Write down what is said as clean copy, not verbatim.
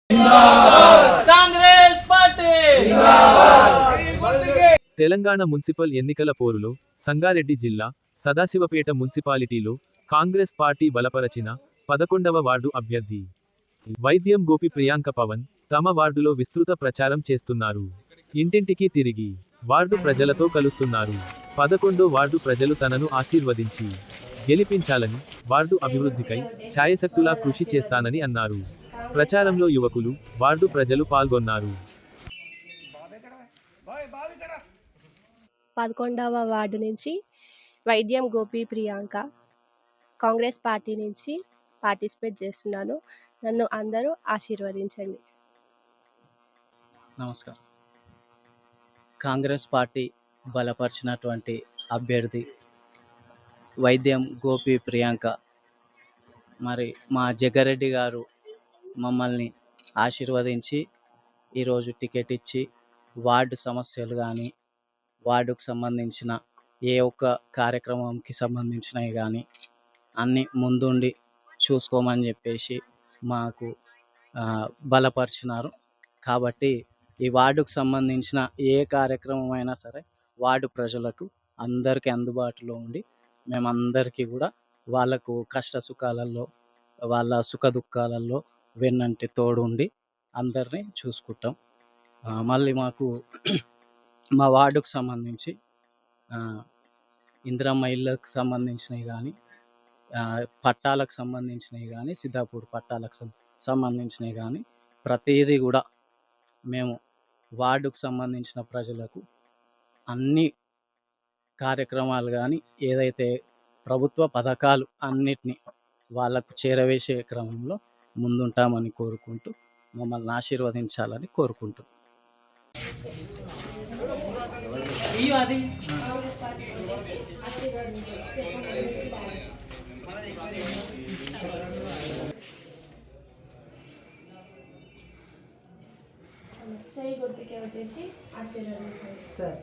Congress party Telangana municipal ఎన్నికల పోరులో సంగారెడ్డి జిల్లా సదాశివపేట మున్సిపాలిటీలో కాంగ్రెస్ పార్టీ బలపరచిన 11వ వార్డు అభ్యర్థి వైద్యం గోపి ప్రియాంక పవన్ తమ వార్డులో విస్తృత ప్రచారం చేస్తున్నారు. ఇంటింటికి తిరిగి వార్డు ప్రజలతో కలుస్తున్నారు. 11వ వార్డు ప్రజలు తనను ఆశీర్వదించి గెలిపించాలని, వార్డు అభివృద్ధికై ఛాయశక్తులా కృషి చేస్తానని అన్నారు. ప్రచారంలో యువకులు, వార్డు ప్రజలు పాల్గొన్నారు. 11వ వార్డు నుంచి వైద్యం గోపి ప్రియాంక కాంగ్రెస్ పార్టీ నుంచి పార్టిసిపేట్ చేస్తున్నాను. నన్ను అందరూ ఆశీర్వదించండి. నమస్కారం. కాంగ్రెస్ పార్టీ బలపరిచినటువంటి అభ్యర్థి వైద్యం గోపి ప్రియాంక, మరి మా జగ్గారెడ్డి గారు మమ్మల్ని ఆశీర్వదించి ఈరోజు టికెట్ ఇచ్చి వార్డు సమస్యలు కానీ, వార్డుకు సంబంధించిన ఏ ఒక్క కార్యక్రమంకి సంబంధించినవి కానీ అన్నీ ముందుండి చూసుకోమని చెప్పేసి మాకు బలపరిచినారు. కాబట్టి ఈ వార్డుకు సంబంధించిన ఏ కార్యక్రమం అయినా సరే వార్డు ప్రజలకు అందరికీ అందుబాటులో ఉండి మేమందరికీ కూడా వాళ్ళకు కష్ట సుఖాలలో, వాళ్ళ సుఖ దుఃఖాలలో వెన్నంటి తోడు ఉండి అందరినీ చూసుకుంటాం. మళ్ళీ మాకు మా వార్డుకు సంబంధించి ఇందిరమ్మ ఇళ్ళకు సంబంధించినవి కానీ, పట్టాలకు సంబంధించినవి కానీ, సిద్ధాపూర్ పట్టాలకు సంబంధించినవి కానీ ప్రతిదీ కూడా మేము వార్డుకు సంబంధించిన ప్రజలకు అన్ని కార్యక్రమాలు కానీ, ఏదైతే ప్రభుత్వ పథకాలు అన్నిటినీ వాళ్ళకు చేరవేసే క్రమంలో ముందుంటామని కోరుకుంటూ మమ్మల్ని ఆశీర్వదించాలని కోరుకుంటున్నాం. చేయి గుర్తుకే వచ్చేసి ఆశీర్వదించండి సార్.